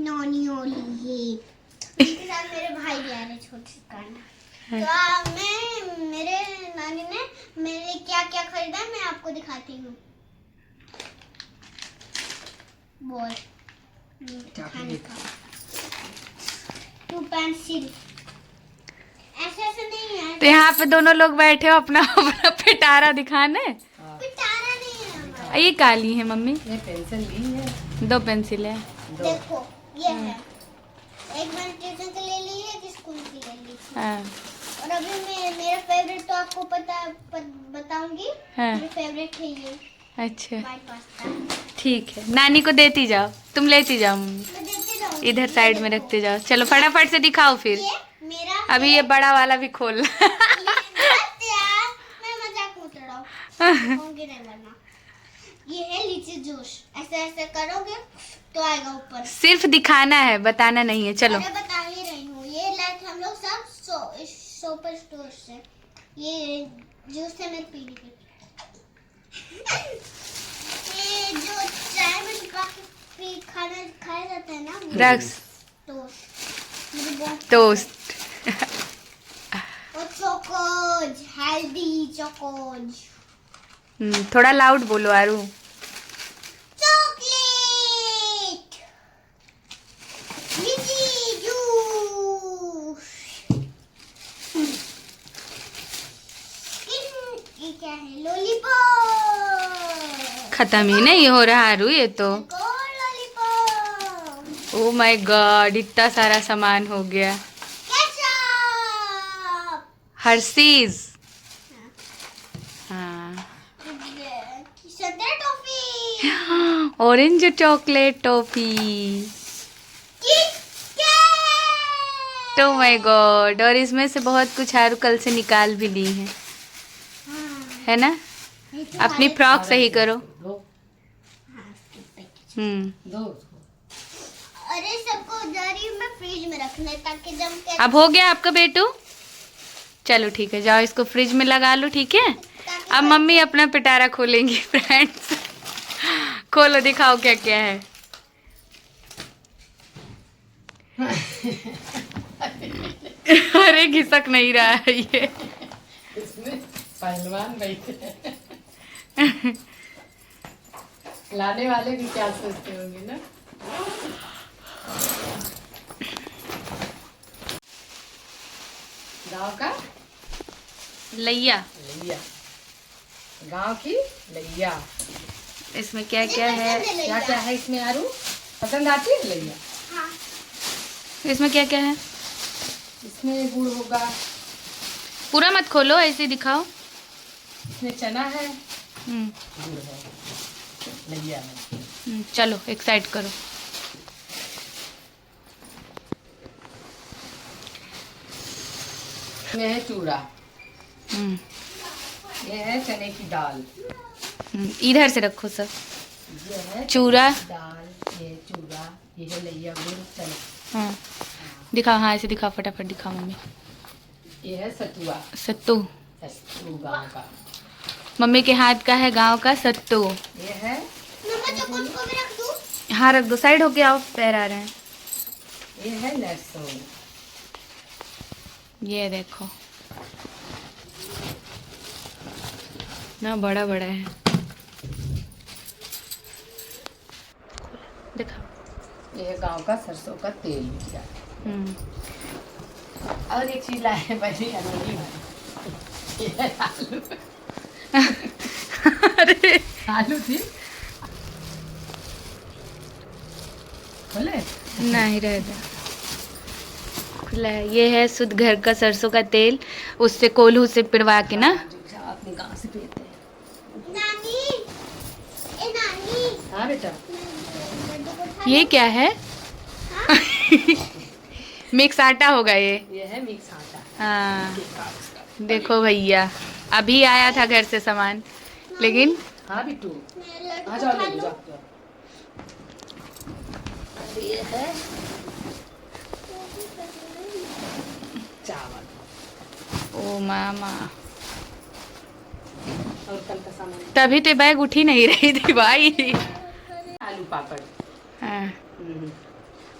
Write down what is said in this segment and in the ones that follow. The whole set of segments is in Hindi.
नॉनी ओली इसके साथ मेरे भाई भी आ रहे छोटे दुकान। तो मैं मेरे नानी ने मेरे लिए क्या क्या खरीदा है मैं आपको दिखाती हूँ। बॉल खाने का 2 पेंसिल ऐसे ऐसे नहीं है। तो यहाँ पे दोनों लोग बैठे हो अपना अपना पिटारा दिखाने। पिटारा नहीं है हमारा। ये काली है मम्मी, ये पेंसिल ली है, 2 पेंसिल है। देखो ये है, एक मैंने ट्यूशन के लिए ली है, एक स्कूल के लिए ली थी। हाँ और अभी मैं मेरा फेवरेट तो आपको बताऊंगी। हाँ। मेरा फेवरेट है ये अच्छा वाइट पास्ता। ठीक है, नानी को देती जाओ, तुम लेती जाओ मम्मी, मैं देती जाऊंगी। इधर साइड में रखते जाओ। चलो फटाफट से दिखाओ फिर। ये मेरा अभी ये बड़ा वाला भी खोल मैं मजाक मत उड़ाओ, होंगे नहीं वरना। ये है लीची जूस, ऐसे ऐसे करोगे तो आएगा ऊपर। सिर्फ दिखाना है, बताना नहीं है। चलो मैं बता ही रही हूँ। ये लाए थे हम लोग सब सुपर स्टोर से। ये जूस है मैं पीने की। ये जो चाय में छुपा के खाना खाया जाता है ना, वो रक्स टोस्ट मुझे बहुत टोस्ट। और चोकोज, हेल्दी चोकोज। थोड़ा लाउड बोलो आरू। चॉकलेट, लीची जूस। ये क्या है? लॉलीपॉप। खत्म ही नहीं हो रहा आरू ये तो। लॉलीपॉप। ओ माय गॉड, इतना सारा सामान हो गया। केचप। हर्सीज। हाँ संतरा toffee. Orange chocolate toffee. Kit Kat. Oh my God, और इसमें से बहुत कुछ आरू कल से निकाल भी ली है, है ना? अपनी फ्रॉक सही करो। दो दो उसको। अरे सबको उधर में फ्रिज में रखना है ताकि जब के अब हो गया आपका बेटू? चलो ठीक है, जाओ इसको फ्रिज में लगा लो, ठीक है? अब मम्मी अपना पिटारा खोलेंगी फ्रेंड्स। खोलो, दिखाओ क्या क्या है। अरे घिसक नहीं रहा है ये। इसमें पहलवान बैठे लाने वाले भी क्या सोचते होंगे ना। गांव का लैया, लैया, गांव की लैया। इसमें क्या क्या है? क्या क्या है इसमें आरू? पसंद आती है लैया? हाँ। इसमें क्या क्या है? इसमें गुड़ होगा, पूरा मत खोलो, ऐसे ही दिखाओ। इसमें चना है, हम्म, गुड़ है, लैया है। चलो एक साइड करो। ये है चूड़ा, हम्म, ये है चने की दाल, इधर से रखो सब। ये है चूड़ा। दाल, ये चूड़ा, ये है लैया गुड़ चना। हाँ दिखाओ, हाँ ऐसे दिखाओ, फटाफट दिखाओ मम्मी। ये है सतुआ, सत्तू, सत्तू गाँव का। मम्मी के हाथ का है गांव का सत्तू। ये है मम्मा चॉकलेट को भी रख दूं? हाँ रख दो, साइड होके आओ, पैर आ रहे हैं। ये है लहसुन, ये देखो ना, बड़ा बड़ा है। दिखाओ। ये है गांव का सरसों का तेल। हम्म, और एक चीज लाए हैं बड़ी अनोखी वाली। ये है आलू। अरे आलू थी बोले नहीं रह जा, खुला है। ये है शुद्ध घर का सरसों का तेल, उससे कोल्हू से पिड़वा के ना। अपने गांव से पीते हैं। नानी, ए नानी। हाँ बेटा, ये क्या है? मिक्स आटा होगा ये। ये है मिक्स आटा। हाँ देखो भैया, अभी आया था घर से सामान, लेकिन हाँ बिट्टू, मैं आ लड्डू जाओ खा ले लूं? जाओ। ये है चावल ओ मामा, और कल का सामान। तभी तो बैग उठी नहीं रही थी भाई। आलू पापड़। हाँ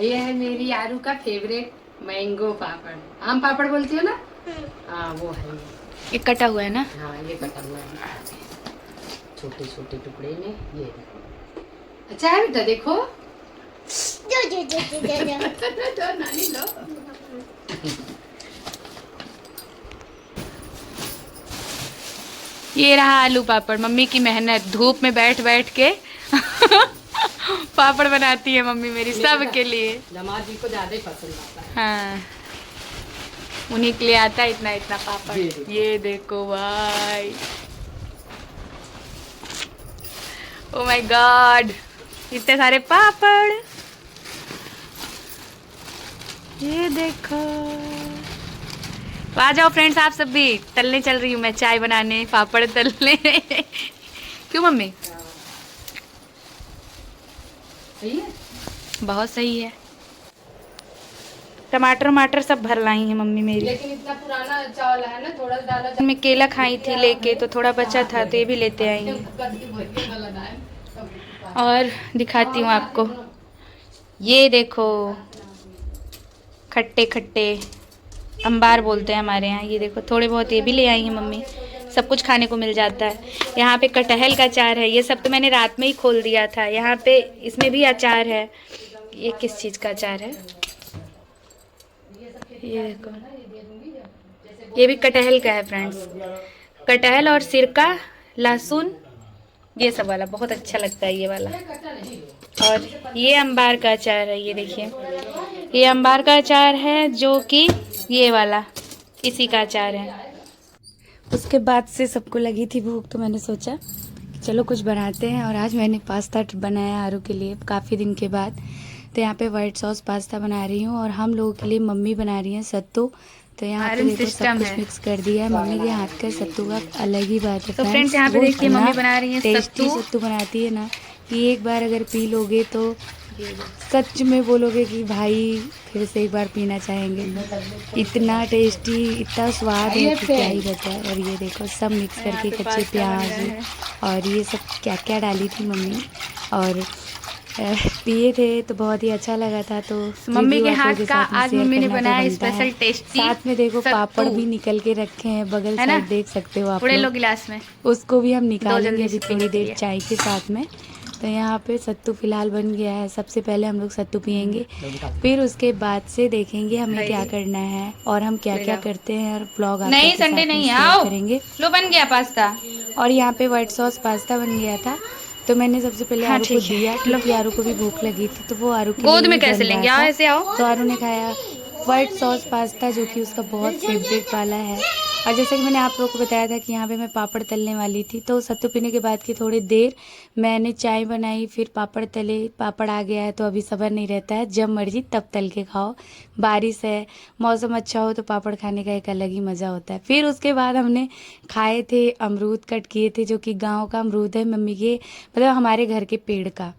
ये है मेरी आरू का फेवरेट मैंगो पापड़। आम पापड़ बोलती हो ना? हाँ वो है ये कटा हुआ है ना? हाँ ये कटा हुआ है छोटे छोटे टुकड़े में। ये अच्छा है बेटा, देखो। जो जो जो जो जो जो तो नानी लो। ये रहा आलू पापड़, मम्मी की मेहनत, धूप में बैठ बैठ के पापड़ बनाती है मम्मी मेरी सब के लिए। दामाद जी को ज्यादा ही पसंद आता है। हाँ, उन्हीं के लिए आता है इतना इतना पापड़। ये देखो। ये देखो भाई, ओ माय गॉड, इतने सारे पापड़। ये देखो, तो आ जाओ फ्रेंड्स, आप सब भी। तलने चल रही हूँ मैं, चाय बनाने, पापड़ तलने। क्यों मम्मी? सही है, बहुत सही है। टमाटर वमाटर सब भर लाई हैं मम्मी मेरी। लेकिन इतना पुराना चावल है ना, थोड़ा सा डाला। मैं केला खाई थी लेके, तो थोड़ा बचा था तो ये भी लेते आई हूँ। और दिखाती हूँ आपको, ये देखो, खट्टे खट्टे अंबार बोलते हैं हमारे यहाँ। ये देखो, थोड़े बहुत ये भी ले आई हैं मम्मी, सब कुछ खाने को मिल जाता है। यहाँ पे कटहल का अचार है, ये सब तो मैंने रात में ही खोल दिया था। यहाँ पे इसमें भी अचार है। ये किस चीज़ का अचार है? ये देखो, ये भी कटहल का है फ्रेंड्स। कटहल और सिरका, लहसुन, ये सब वाला बहुत अच्छा लगता है ये वाला। और ये अंबार का अचार है, ये देखिए, ये अंबार का अचार है, जो कि ये वाला इसी का अचार है। उसके बाद से सबको लगी थी भूख, तो मैंने सोचा कि चलो कुछ बनाते हैं। और आज मैंने पास्ता बनाया आरू के लिए काफ़ी दिन के बाद। तो यहाँ पे वाइट सॉस पास्ता बना रही हूँ, और हम लोगों के लिए मम्मी बना रही हैं सत्तू। तो यहाँ पे देखो सब कुछ मिक्स कर दिया है। मम्मी के हाथ का सत्तू का अलग ही बात है। तो फ्रेंड्स यहाँ पे देखिए मम्मी बना रही हैं टेस्टी सत्तू बनाती है ना, कि एक बार अगर पी लोगे तो सच में बोलोगे कि भाई फिर से एक बार पीना चाहेंगे। इतना टेस्टी, इतना स्वाद है कि क्या ही बताए। और ये देखो सब मिक्स करके, कच्चे प्याज और ये सब क्या क्या डाली थी मम्मी, और पिए थे तो बहुत ही अच्छा लगा था। तो मम्मी के हाथ का आज मम्मी ने बनाया स्पेशल टेस्टी। साथ में देखो पापड़ भी निकल के रखे हैं बगल साइड, देख सकते हो आप लोग गिलास में। उसको भी हम निकालेंगे अभी थोड़ी देर चाय के साथ में। तो यहाँ पे सत्तू फिलहाल बन गया है। सबसे पहले हम लोग सत्तू पियेंगे, फिर उसके बाद से देखेंगे हमें क्या करना है और हम क्या क्या करते हैं, और ब्लॉग नहीं संडे नहीं आओ करेंगे। लो बन गया पास्ता। और यहाँ पे व्हाइट सॉस पास्ता बन गया था। तो मैंने सबसे पहले आरू को दिया, क्योंकि आरू को भी भूख लगी थी। तो वो आरू गोद में कैसे लेंगे, आओ ऐसे आओ। तो आरू ने खाया व्हाइट सॉस पास्ता, जो कि उसका बहुत फेवरेट वाला है। और जैसे कि मैंने आप लोगों को बताया था कि यहाँ पे मैं पापड़ तलने वाली थी, तो सत्तू पीने के बाद की थोड़ी देर मैंने चाय बनाई, फिर पापड़ तले। पापड़ आ गया है तो अभी सब्र नहीं रहता है, जब मर्जी तब तल के खाओ। बारिश है, मौसम अच्छा हो तो पापड़ खाने का एक अलग ही मज़ा होता है। फिर उसके बाद हमने खाए थे अमरूद, कट किए थे, जो कि गाँव का अमरूद है, मम्मी के मतलब हमारे घर के पेड़ का।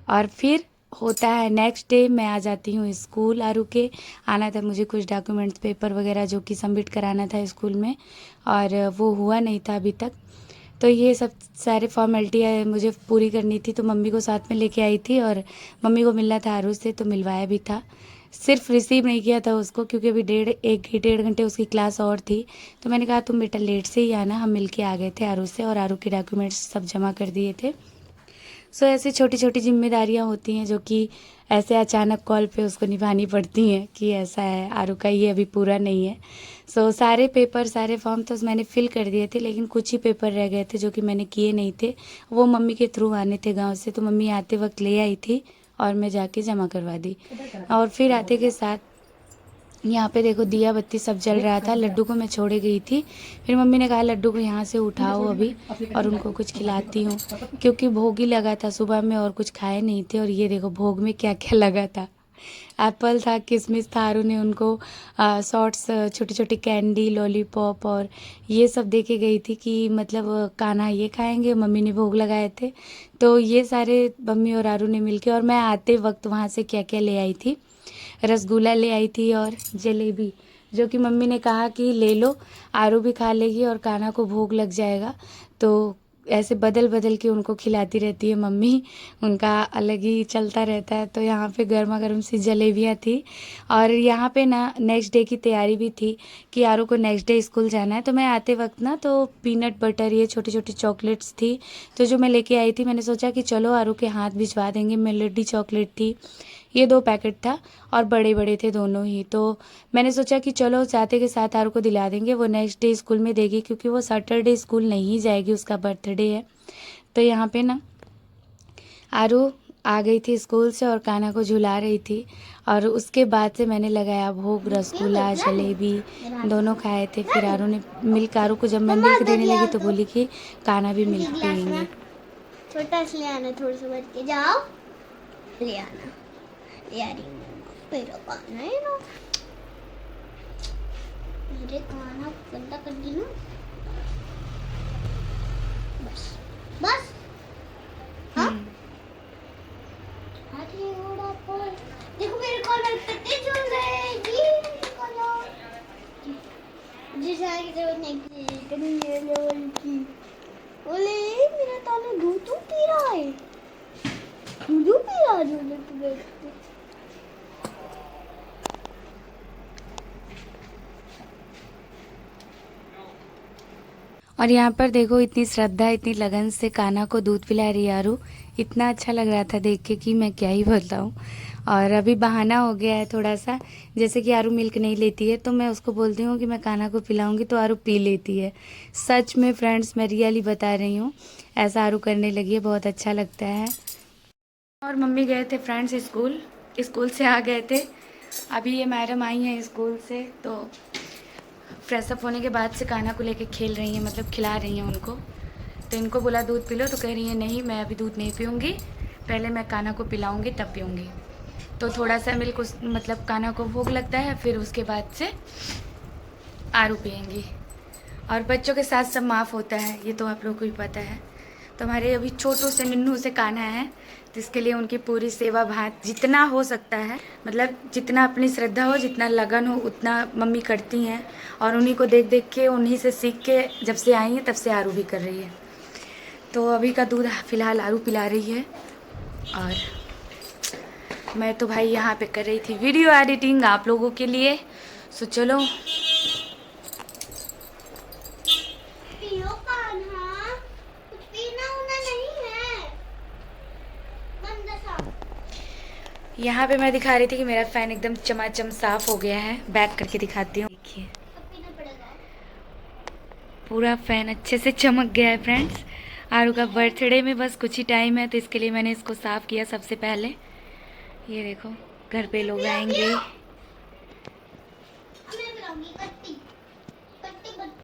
और फिर होता है नेक्स्ट डे मैं आ जाती हूँ स्कूल। आरू के आना था मुझे कुछ डॉक्यूमेंट्स पेपर वगैरह जो कि सबमिट कराना था स्कूल में, और वो हुआ नहीं था अभी तक। तो ये सब सारे फॉर्मेलिटी मुझे पूरी करनी थी, तो मम्मी को साथ में लेके आई थी, और मम्मी को मिलना था आरू से, तो मिलवाया भी था। सिर्फ रिसीव नहीं किया था उसको, क्योंकि अभी डेढ़ घंटे उसकी क्लास और थी। तो मैंने कहा तुम बेटा लेट से ही आना। हम मिल के आ गए थे आरू से, और आरू के डॉक्यूमेंट्स सब जमा कर दिए थे। सो ऐसी छोटी छोटी जिम्मेदारियां होती हैं जो कि ऐसे अचानक कॉल पे उसको निभानी पड़ती हैं, कि ऐसा है आरू का ये अभी पूरा नहीं है। सो सारे पेपर सारे फॉर्म तो मैंने फिल कर दिए थे, लेकिन कुछ ही पेपर रह गए थे जो कि मैंने किए नहीं थे। वो मम्मी के थ्रू आने थे गांव से, तो मम्मी आते वक्त ले आई थी और मैं जाके जमा करवा दी। और फिर आते के साथ यहाँ पे देखो दिया बत्ती सब जल रहा था। लड्डू को मैं छोड़े गई थी, फिर मम्मी ने कहा लड्डू को यहाँ से उठाओ अभी और उनको कुछ खिलाती हूँ, क्योंकि भोग ही लगा था सुबह में और कुछ खाए नहीं थे। और ये देखो भोग में क्या क्या लगा था, एप्पल था, किशमिश था। आरू ने उनको शॉर्ट्स, छोटी छोटी कैंडी, लॉलीपॉप और ये सब दे के गई थी कि मतलब कान्हा ये खाएंगे। मम्मी ने भोग लगाए थे, तो ये सारे मम्मी और आरू ने मिलके। और मैं आते वक्त वहाँ से क्या क्या ले आई थी, रसगुल्ला ले आई थी और जलेबी, जो कि मम्मी ने कहा कि ले लो, आरू भी खा लेगी और कान्हा को भोग लग जाएगा। तो ऐसे बदल बदल के उनको खिलाती रहती है मम्मी, उनका अलग ही चलता रहता है। तो यहाँ पे गर्मा गर्म सी जलेबियाँ थी और यहाँ पे ना नेक्स्ट डे की तैयारी भी थी कि आरू को नेक्स्ट डे स्कूल जाना है। तो मैं आते वक्त ना तो पीनट बटर ये छोटी छोटी चॉकलेट्स थी, तो जो मैं लेके आई थी मैंने सोचा कि चलो आरू के हाथ भिजवा देंगे। मेलोडी चॉकलेट थी, ये 2 पैकेट था और बड़े बड़े थे दोनों ही। तो मैंने सोचा कि चलो जाते के साथ आरू को दिला देंगे, वो नेक्स्ट डे स्कूल में देगी क्योंकि वो सैटरडे स्कूल नहीं जाएगी, उसका बर्थडे है। तो यहाँ पे ना आरू आ गई थी स्कूल से और कान्हा को झुला रही थी और उसके बाद से मैंने लगाया भोग, रसगुल्ला जलेबी दोनों खाए थे। फिर आरू ने मिल्क, आरू को जब मैं मिल्क देने लगी तो बोली कि कान्हा भी मिल्क पियेंगे। छोटा सा ले आना, थोड़ा सा भर के जाओ, ले आना। ले आ रही हूँ, मेरा कान्हा है ना, मेरे कान्हा को गंदा कर दी ना। बस बस हाँ अरे उड़ा पर देखो मेरे कॉलर कितने झूल रहे हैं जी। कॉलर जिसे की जरूरत नहीं थी, कभी ये लेवल की बोले मेरा ताना दूध पी रहा है, दूध पी रहा है झूले पे बैठ के। और यहाँ पर देखो इतनी श्रद्धा, इतनी लगन से कान्हा को दूध पिला रही है आरू। इतना अच्छा लग रहा था देख के कि मैं क्या ही बताऊँ। और अभी बहाना हो गया है थोड़ा सा, जैसे कि आरू मिल्क नहीं लेती है तो मैं उसको बोलती हूँ कि मैं कान्हा को पिलाऊंगी तो आरू पी लेती है। सच में फ्रेंड्स, मैं रियली बता रही हूँ, ऐसा आरू करने लगी है, बहुत अच्छा लगता है। और मम्मी गए थे फ्रेंड्स स्कूल से आ गए थे। अभी ये मैडम आई हैं स्कूल से, तो फ्रेशअप होने के बाद से कान्हा को लेके खेल रही हैं, मतलब खिला रही हैं उनको। तो इनको बोला दूध पी लो तो कह रही है नहीं मैं अभी दूध नहीं पीऊँगी, पहले मैं कान्हा को पिलाऊँगी तब पीऊँगी। तो थोड़ा सा मिल्क मतलब कान्हा को भूख लगता है, फिर उसके बाद से आरू पियेंगी। और बच्चों के साथ सब माफ़ होता है, ये तो आप लोगों को भी पता है। तो हमारे अभी छोटू से नन्नू से कान्हा है, जिसके लिए उनकी पूरी सेवा भात जितना हो सकता है, मतलब जितना अपनी श्रद्धा हो, जितना लगन हो, उतना मम्मी करती हैं। और उन्हीं को देख देख के, उन्हीं से सीख के जब से आई हैं तब से आरू भी कर रही है। तो अभी का दूध फ़िलहाल आरू पिला रही है और मैं तो भाई यहाँ पे कर रही थी वीडियो एडिटिंग आप लोगों के लिए। सो चलो पियो कान्हा, कुछ पीना होना नहीं है, गंदा सा। यहाँ पे मैं दिखा रही थी कि मेरा फ़ैन एकदम चमाचम साफ़ हो गया है। बैक करके दिखाती हूँ, देखिए पीना पड़ेगा। पूरा फ़ैन अच्छे से चमक गया है फ्रेंड्स। आरू का बर्थडे में बस कुछ ही टाइम है, तो इसके लिए मैंने इसको साफ़ किया सबसे पहले। ये देखो घर पे लोग आएंगे।